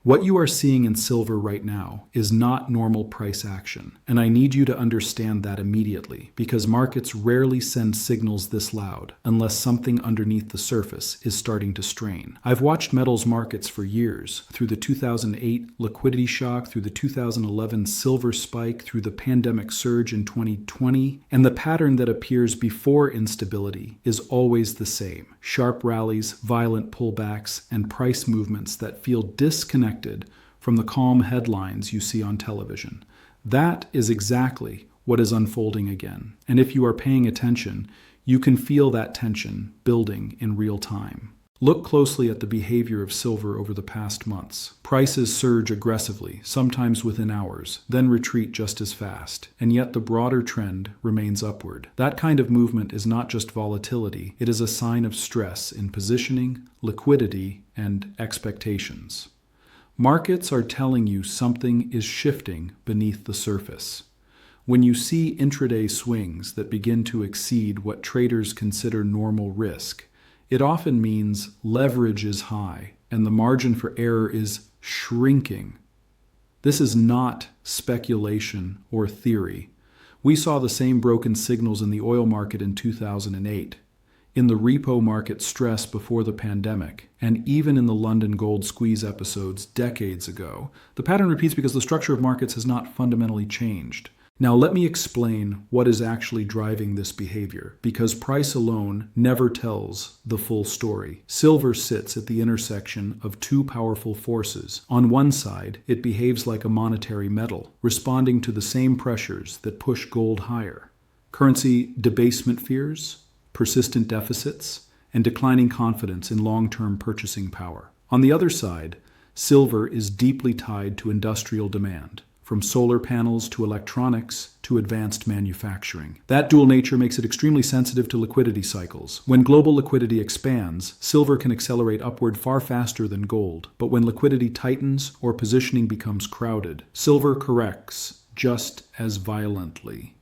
What you are seeing in silver right now is not normal price action, and I need you to understand that immediately, because markets rarely send signals this loud unless something underneath the surface is starting to strain. I've watched metals markets for years, through the 2008 liquidity shock, through the 2011 silver spike, through the pandemic surge in 2020, and the pattern that appears before instability is always the same: sharp rallies, violent pullbacks, and price movements that feel disconnected from the calm headlines you see on television. That is exactly what is unfolding again. And if you are paying attention, you can feel that tension building in real time. Look closely at the behavior of silver over the past months. Prices surge aggressively, sometimes within hours, then retreat just as fast. And yet the broader trend remains upward. That kind of movement is not just volatility, it is a sign of stress in positioning, liquidity, and expectations. Markets are telling you something is shifting beneath the surface. When you see intraday swings that begin to exceed what traders consider normal risk, it often means leverage is high and the margin for error is shrinking. This is not speculation or theory. We saw the same broken signals in the oil market in 2008. In the repo market stress before the pandemic, and even in the London gold squeeze episodes decades ago. The pattern repeats because the structure of markets has not fundamentally changed. Now let me explain what is actually driving this behavior, because price alone never tells the full story. Silver sits at the intersection of two powerful forces. On one side, it behaves like a monetary metal, responding to the same pressures that push gold higher: currency debasement fears, persistent deficits, and declining confidence in long-term purchasing power. On the other side, silver is deeply tied to industrial demand, from solar panels to electronics to advanced manufacturing. That dual nature makes it extremely sensitive to liquidity cycles. When global liquidity expands, silver can accelerate upward far faster than gold. But when liquidity tightens or positioning becomes crowded, silver corrects just as violently.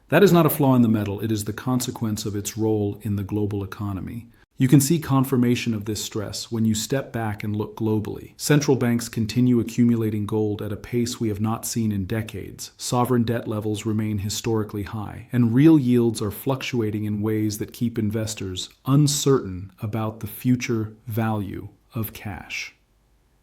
That is not a flaw in the metal, it is the consequence of its role in the global economy. You can see confirmation of this stress when you step back and look globally. Central banks continue accumulating gold at a pace we have not seen in decades. Sovereign debt levels remain historically high, and real yields are fluctuating in ways that keep investors uncertain about the future value of cash.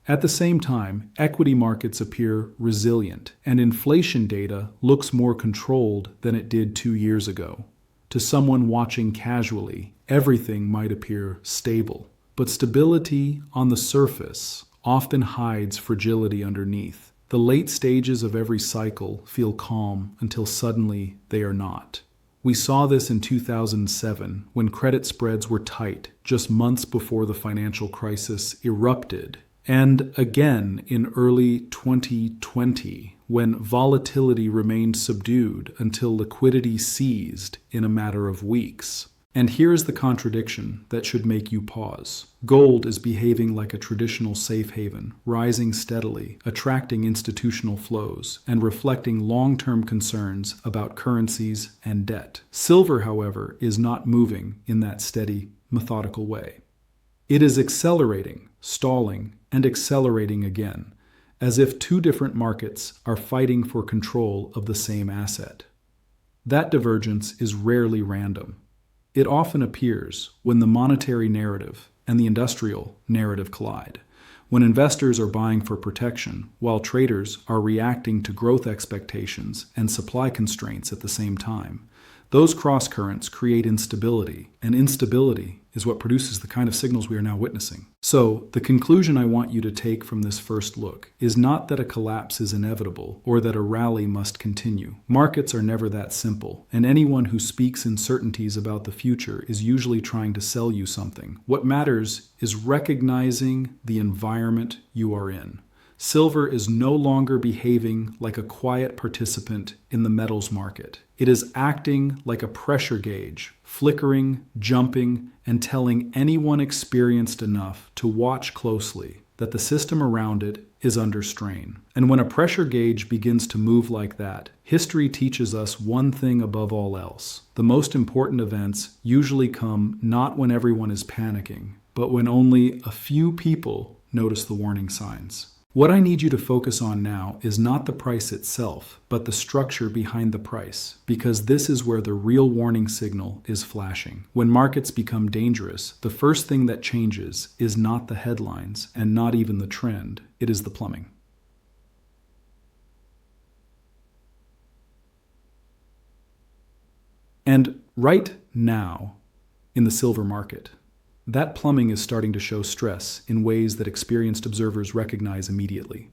At the same time, equity markets appear resilient, and inflation data looks more controlled than it did 2 years ago. To someone watching casually, everything might appear stable, but stability on the surface often hides fragility underneath. The late stages of every cycle feel calm until suddenly they are not. We saw this in 2007 when credit spreads were tight just months before the financial crisis erupted. And again in early 2020, when volatility remained subdued until liquidity seized in a matter of weeks. And here is the contradiction that should make you pause. Gold is behaving like a traditional safe haven, rising steadily, attracting institutional flows, and reflecting long-term concerns about currencies and debt. Silver, however, is not moving in that steady, methodical way. It is accelerating, stalling, and accelerating again, as if two different markets are fighting for control of the same asset. That divergence is rarely random. It often appears when the monetary narrative and the industrial narrative collide, when investors are buying for protection while traders are reacting to growth expectations and supply constraints at the same time. Those cross-currents create instability, and instability is what produces the kind of signals we are now witnessing. So, the conclusion I want you to take from this first look is not that a collapse is inevitable or that a rally must continue. Markets are never that simple, and anyone who speaks in certainties about the future is usually trying to sell you something. What matters is recognizing the environment you are in. Silver is no longer behaving like a quiet participant in the metals market. It is acting like a pressure gauge, flickering, jumping, and telling anyone experienced enough to watch closely that the system around it is under strain. And when a pressure gauge begins to move like that, history teaches us one thing above all else. The most important events usually come not when everyone is panicking, but when only a few people notice the warning signs. What I need you to focus on now is not the price itself, but the structure behind the price, because this is where the real warning signal is flashing. When markets become dangerous, the first thing that changes is not the headlines and not even the trend, it is the plumbing. And right now, in the silver market, that plumbing is starting to show stress in ways that experienced observers recognize immediately.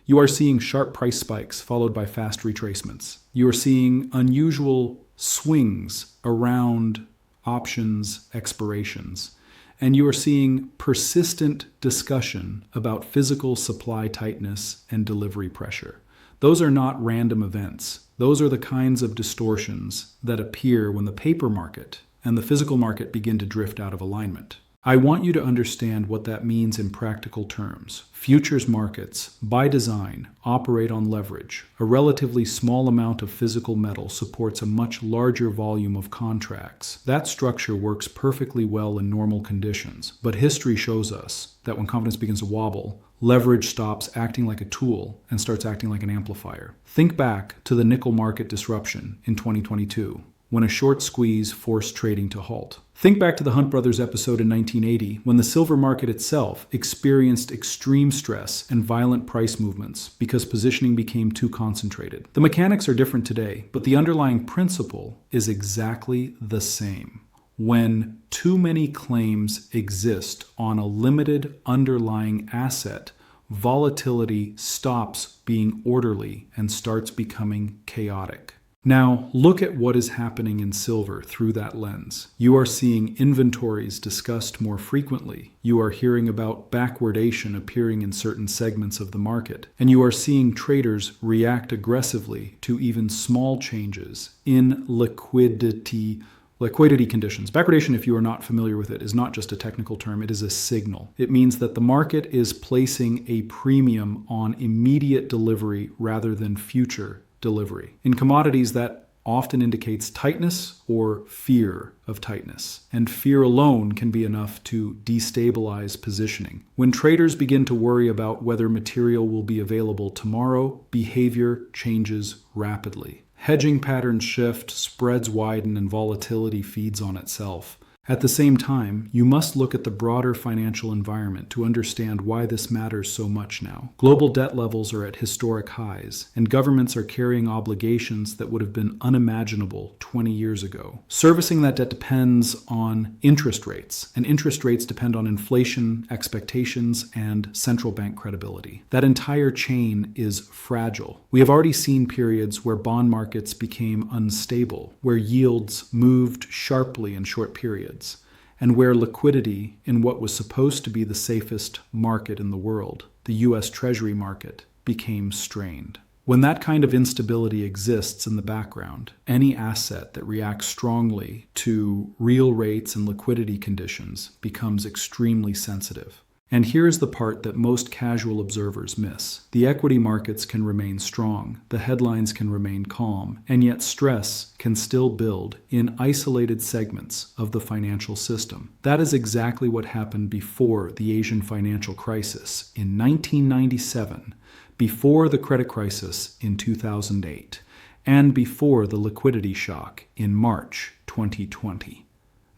You are seeing sharp price spikes followed by fast retracements. You are seeing unusual swings around options expirations. And you are seeing persistent discussion about physical supply tightness and delivery pressure. Those are not random events. Those are the kinds of distortions that appear when the paper market and the physical market begin to drift out of alignment. I want you to understand what that means in practical terms. Futures markets, by design, operate on leverage. A relatively small amount of physical metal supports a much larger volume of contracts. That structure works perfectly well in normal conditions, but history shows us that when confidence begins to wobble, leverage stops acting like a tool and starts acting like an amplifier. Think back to the nickel market disruption in 2022. When a short squeeze forced trading to halt. Think back to the Hunt Brothers episode in 1980, when the silver market itself experienced extreme stress and violent price movements because positioning became too concentrated. The mechanics are different today, but the underlying principle is exactly the same. When too many claims exist on a limited underlying asset, volatility stops being orderly and starts becoming chaotic. Now, look at what is happening in silver through that lens. You are seeing inventories discussed more frequently. You are hearing about backwardation appearing in certain segments of the market. And you are seeing traders react aggressively to even small changes in liquidity conditions. Backwardation, if you are not familiar with it, is not just a technical term, it is a signal. It means that the market is placing a premium on immediate delivery rather than future delivery. In commodities, that often indicates tightness or fear of tightness, and fear alone can be enough to destabilize positioning. When traders begin to worry about whether material will be available tomorrow, behavior changes rapidly. Hedging patterns shift, spreads widen, and volatility feeds on itself. At the same time, you must look at the broader financial environment to understand why this matters so much now. Global debt levels are at historic highs, and governments are carrying obligations that would have been unimaginable 20 years ago. Servicing that debt depends on interest rates, and interest rates depend on inflation expectations and central bank credibility. That entire chain is fragile. We have already seen periods where bond markets became unstable, where yields moved sharply in short periods, and where liquidity in what was supposed to be the safest market in the world, the U.S. Treasury market, became strained. When that kind of instability exists in the background, any asset that reacts strongly to real rates and liquidity conditions becomes extremely sensitive. And here's the part that most casual observers miss. The equity markets can remain strong, the headlines can remain calm, and yet stress can still build in isolated segments of the financial system. That is exactly what happened before the Asian financial crisis in 1997, before the credit crisis in 2008, and before the liquidity shock in March 2020.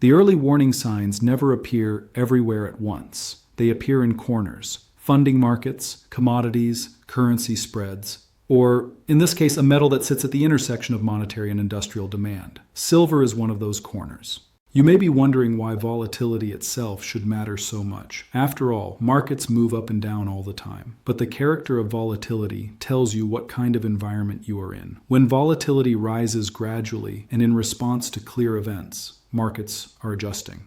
The early warning signs never appear everywhere at once. They appear in corners, funding markets, commodities, currency spreads, or in this case, a metal that sits at the intersection of monetary and industrial demand. Silver is one of those corners. You may be wondering why volatility itself should matter so much. After all, markets move up and down all the time, but the character of volatility tells you what kind of environment you are in. When volatility rises gradually and in response to clear events, markets are adjusting.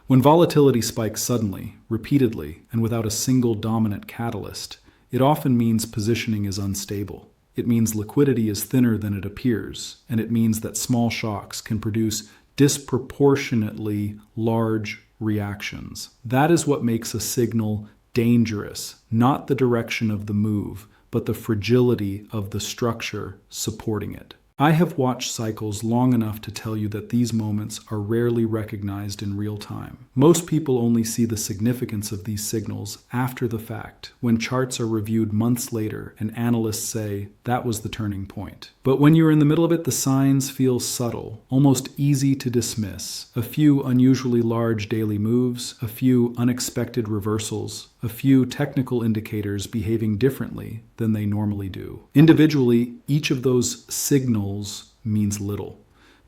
When volatility spikes suddenly, repeatedly, and without a single dominant catalyst, it often means positioning is unstable. It means liquidity is thinner than it appears, and it means that small shocks can produce disproportionately large reactions. That is what makes a signal dangerous, not the direction of the move, but the fragility of the structure supporting it. I have watched cycles long enough to tell you that these moments are rarely recognized in real time. Most people only see the significance of these signals after the fact, when charts are reviewed months later and analysts say, that was the turning point. But when you're in the middle of it, the signs feel subtle, almost easy to dismiss. A few unusually large daily moves, a few unexpected reversals, a few technical indicators behaving differently than they normally do. Individually, each of those signals means little.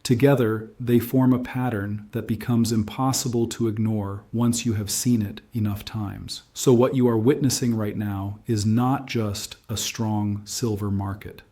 Together, they form a pattern that becomes impossible to ignore once you have seen it enough times. So what you are witnessing right now is not just a strong silver market.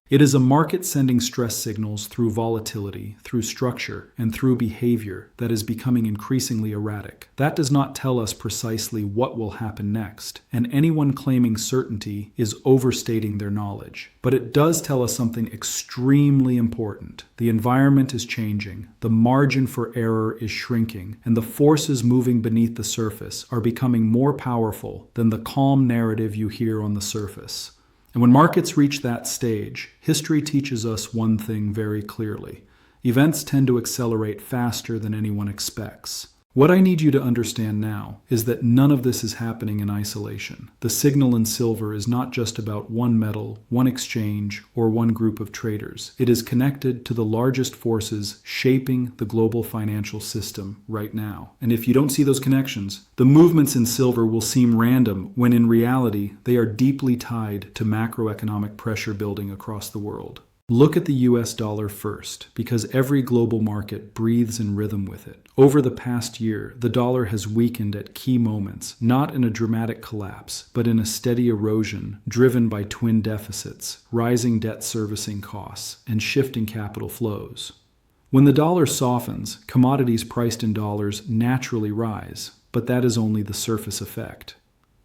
It is a market sending stress signals through volatility, through structure, and through behavior that is becoming increasingly erratic. That does not tell us precisely what will happen next, and anyone claiming certainty is overstating their knowledge. But it does tell us something extremely important. The environment is changing, the margin for error is shrinking, and the forces moving beneath the surface are becoming more powerful than the calm narrative you hear on the surface. And when markets reach that stage, history teaches us one thing very clearly. Events tend to accelerate faster than anyone expects. What I need you to understand now is that none of this is happening in isolation. The signal in silver is not just about one metal, one exchange, or one group of traders. It is connected to the largest forces shaping the global financial system right now. And if you don't see those connections, the movements in silver will seem random when in reality they are deeply tied to macroeconomic pressure building across the world. Look at the US dollar first, because every global market breathes in rhythm with it. Over the past year, the dollar has weakened at key moments, not in a dramatic collapse, but in a steady erosion driven by twin deficits, rising debt servicing costs, and shifting capital flows. When the dollar softens, commodities priced in dollars naturally rise, but that is only the surface effect.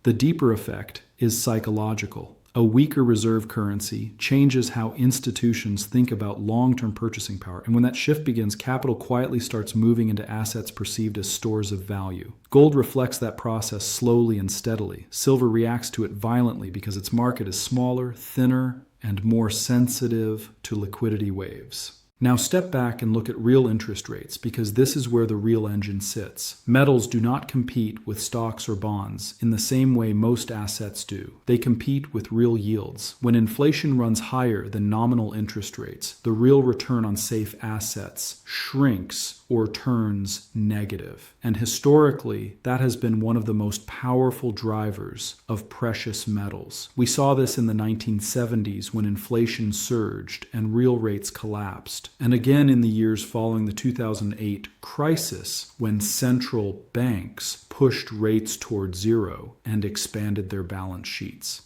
The deeper effect is psychological. A weaker reserve currency changes how institutions think about long-term purchasing power, and when that shift begins, capital quietly starts moving into assets perceived as stores of value. Gold reflects that process slowly and steadily. Silver reacts to it violently because its market is smaller, thinner, and more sensitive to liquidity waves. Now step back and look at real interest rates, because this is where the real engine sits. Metals do not compete with stocks or bonds in the same way most assets do. They compete with real yields. When inflation runs higher than nominal interest rates, the real return on safe assets shrinks or turns negative. And historically, that has been one of the most powerful drivers of precious metals. We saw this in the 1970s when inflation surged and real rates collapsed, and again in the years following the 2008 crisis when central banks pushed rates toward zero and expanded their balance sheets.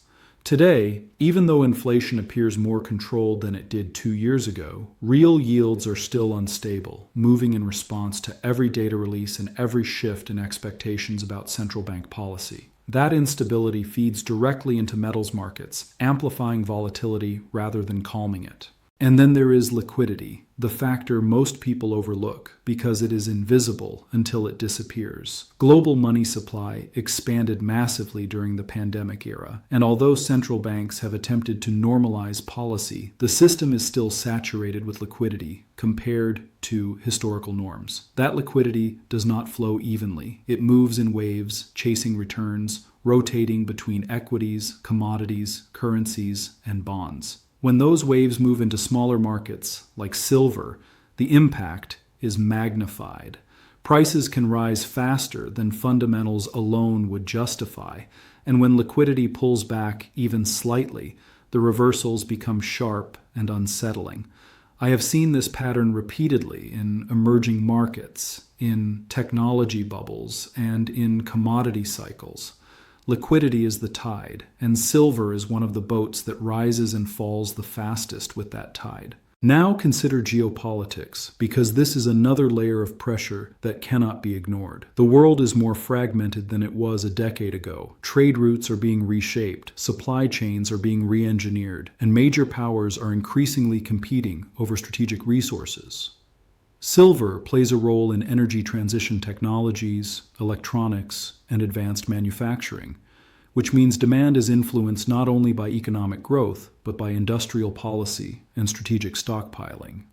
Today, even though inflation appears more controlled than it did 2 years ago, real yields are still unstable, moving in response to every data release and every shift in expectations about central bank policy. That instability feeds directly into metals markets, amplifying volatility rather than calming it. And then there is liquidity, the factor most people overlook because it is invisible until it disappears. Global money supply expanded massively during the pandemic era, and although central banks have attempted to normalize policy, the system is still saturated with liquidity compared to historical norms. That liquidity does not flow evenly. It moves in waves, chasing returns, rotating between equities, commodities, currencies, and bonds. When those waves move into smaller markets, like silver, the impact is magnified. Prices can rise faster than fundamentals alone would justify, and when liquidity pulls back even slightly, the reversals become sharp and unsettling. I have seen this pattern repeatedly in emerging markets, in technology bubbles, and in commodity cycles. Liquidity is the tide, and silver is one of the boats that rises and falls the fastest with that tide. Now consider geopolitics, because this is another layer of pressure that cannot be ignored. The world is more fragmented than it was a decade ago. Trade routes are being reshaped, supply chains are being re-engineered, and major powers are increasingly competing over strategic resources. Silver plays a role in energy transition technologies, electronics, and advanced manufacturing. which means demand is influenced not only by economic growth, but by industrial policy and strategic stockpiling.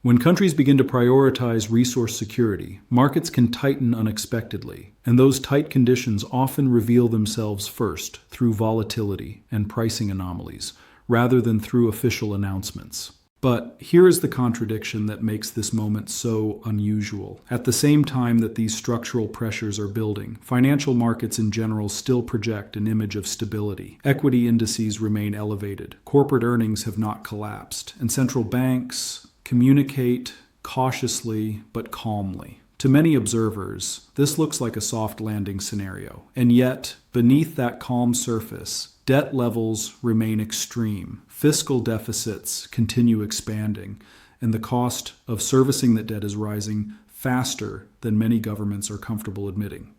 When countries begin to prioritize resource security, markets can tighten unexpectedly, and those tight conditions often reveal themselves first through volatility and pricing anomalies, rather than through official announcements. But here is the contradiction that makes this moment so unusual. At the same time that these structural pressures are building, financial markets in general still project an image of stability. Equity indices remain elevated, corporate earnings have not collapsed, and central banks communicate cautiously but calmly. To many observers, this looks like a soft landing scenario, and yet, beneath that calm surface, debt levels remain extreme, fiscal deficits continue expanding, and the cost of servicing that debt is rising faster than many governments are comfortable admitting.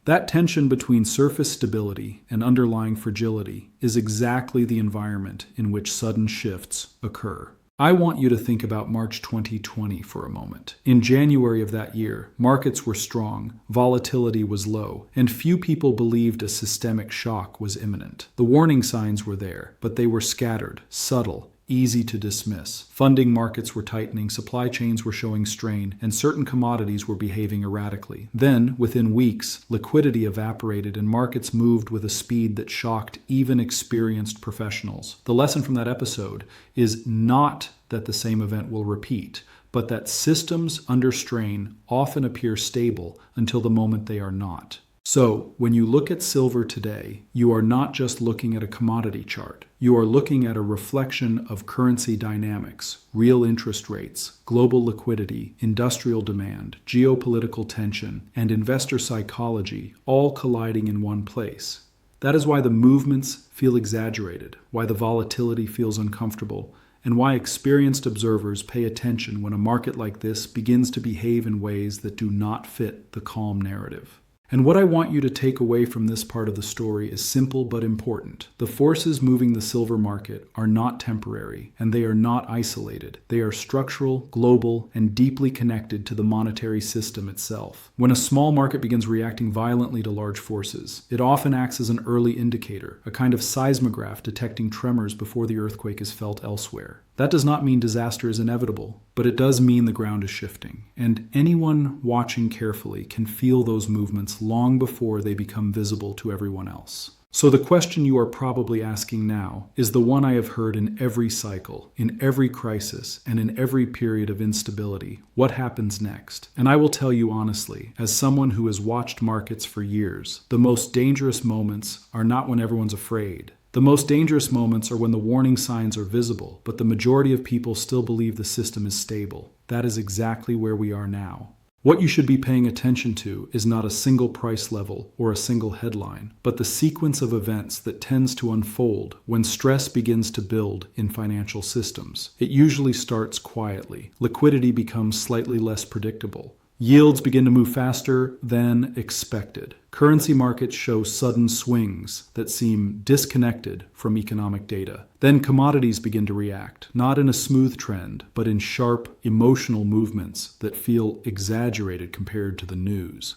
That tension between surface stability and underlying fragility is exactly the environment in which sudden shifts occur. I want you to think about March 2020 for a moment. In January of that year, markets were strong, volatility was low, and few people believed a systemic shock was imminent. The warning signs were there, but they were scattered, subtle, easy to dismiss. Funding markets were tightening, supply chains were showing strain, and certain commodities were behaving erratically. Then, within weeks, liquidity evaporated and markets moved with a speed that shocked even experienced professionals. The lesson from that episode is not that the same event will repeat, but that systems under strain often appear stable until the moment they are not. So, when you look at silver today, you are not just looking at a commodity chart. You are looking at a reflection of currency dynamics, real interest rates, global liquidity, industrial demand, geopolitical tension, and investor psychology all colliding in one place. That is why the movements feel exaggerated, why the volatility feels uncomfortable, and why experienced observers pay attention when a market like this begins to behave in ways that do not fit the calm narrative. And what I want you to take away from this part of the story is simple but important. The forces moving the silver market are not temporary, and they are not isolated. They are structural, global, and deeply connected to the monetary system itself. When a small market begins reacting violently to large forces, it often acts as an early indicator, a kind of seismograph detecting tremors before the earthquake is felt elsewhere. That does not mean disaster is inevitable, but it does mean the ground is shifting, and anyone watching carefully can feel those movements long before they become visible to everyone else. So the question you are probably asking now is the one I have heard in every cycle, in every crisis, and in every period of instability. What happens next? And I will tell you honestly, as someone who has watched markets for years, the most dangerous moments are not when everyone's afraid. The most dangerous moments are when the warning signs are visible, but the majority of people still believe the system is stable. That is exactly where we are now. What you should be paying attention to is not a single price level or a single headline, but the sequence of events that tends to unfold when stress begins to build in financial systems. It usually starts quietly. Liquidity becomes slightly less predictable. Yields begin to move faster than expected. Currency markets show sudden swings that seem disconnected from economic data. Then commodities begin to react, not in a smooth trend, but in sharp, emotional movements that feel exaggerated compared to the news.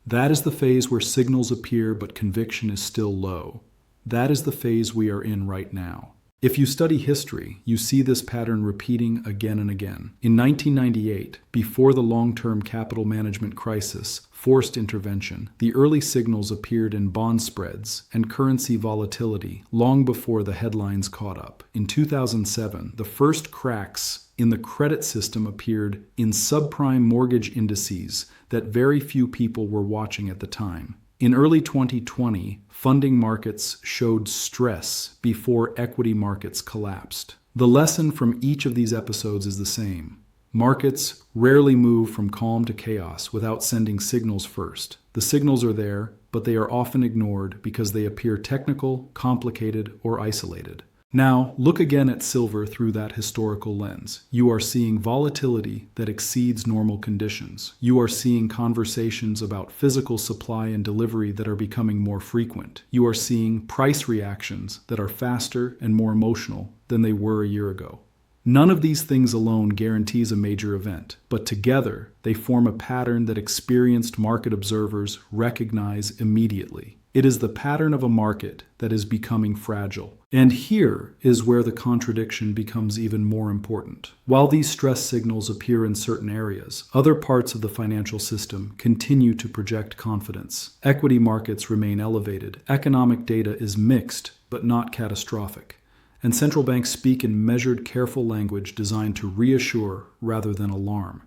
That is the phase where signals appear but conviction is still low. That is the phase we are in right now. If you study history, you see this pattern repeating again and again. In 1998, before the long-term capital management crisis forced intervention, the early signals appeared in bond spreads and currency volatility long before the headlines caught up. In 2007, the first cracks in the credit system appeared in subprime mortgage indices that very few people were watching at the time. In early 2020, funding markets showed stress before equity markets collapsed. The lesson from each of these episodes is the same. Markets rarely move from calm to chaos without sending signals first. The signals are there, but they are often ignored because they appear technical, complicated, or isolated. Now, look again at silver through that historical lens. You are seeing volatility that exceeds normal conditions. You are seeing conversations about physical supply and delivery that are becoming more frequent. You are seeing price reactions that are faster and more emotional than they were a year ago. None of these things alone guarantees a major event, but together they form a pattern that experienced market observers recognize immediately. It is the pattern of a market that is becoming fragile. And here is where the contradiction becomes even more important. While these stress signals appear in certain areas, other parts of the financial system continue to project confidence. Equity markets remain elevated. Economic data is mixed, but not catastrophic. And central banks speak in measured, careful language designed to reassure rather than alarm.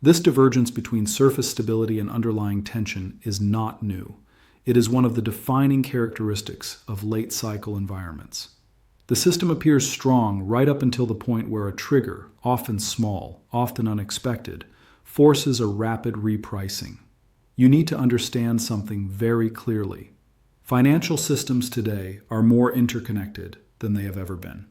This divergence between surface stability and underlying tension is not new. It is one of the defining characteristics of late-cycle environments. The system appears strong right up until the point where a trigger, often small, often unexpected, forces a rapid repricing. You need to understand something very clearly. Financial systems today are more interconnected than they have ever been.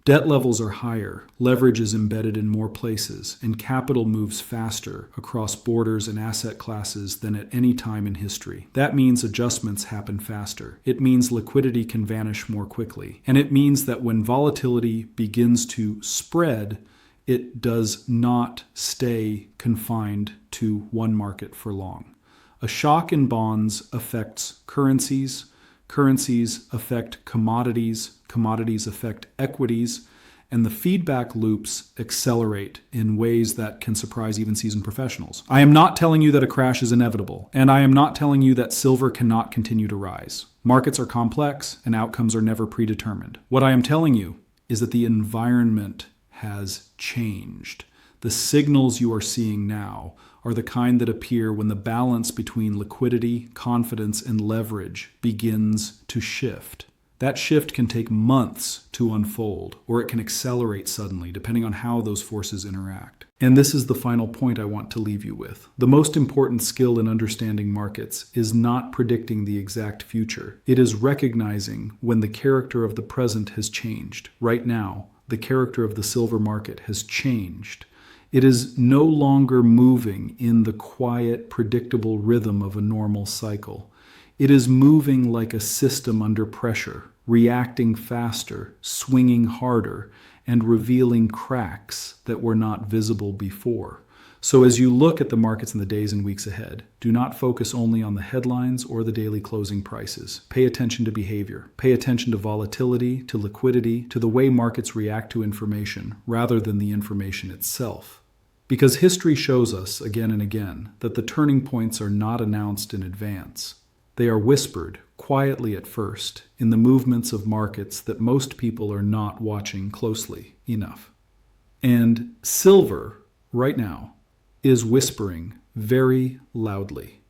Debt levels are higher, leverage is embedded in more places, and capital moves faster across borders and asset classes than at any time in history. That means adjustments happen faster. It means liquidity can vanish more quickly. And it means that when volatility begins to spread, it does not stay confined to one market for long. A shock in bonds affects currencies. Currencies affect commodities, commodities affect equities, and the feedback loops accelerate in ways that can surprise even seasoned professionals. I am not telling you that a crash is inevitable, and I am not telling you that silver cannot continue to rise. Markets are complex, and outcomes are never predetermined. What I am telling you is that the environment has changed. The signals you are seeing now are the kind that appear when the balance between liquidity, confidence, and leverage begins to shift. That shift can take months to unfold, or it can accelerate suddenly, depending on how those forces interact. And this is the final point I want to leave you with. The most important skill in understanding markets is not predicting the exact future. It is recognizing when the character of the present has changed. Right now, the character of the silver market has changed. It is no longer moving in the quiet, predictable rhythm of a normal cycle. It is moving like a system under pressure, reacting faster, swinging harder, and revealing cracks that were not visible before. So as you look at the markets in the days and weeks ahead, do not focus only on the headlines or the daily closing prices. Pay attention to behavior. Pay attention to volatility, to liquidity, to the way markets react to information, rather than the information itself. Because history shows us again and again that the turning points are not announced in advance. They are whispered, quietly at first, in the movements of markets that most people are not watching closely enough. And silver, right now, is whispering very loudly.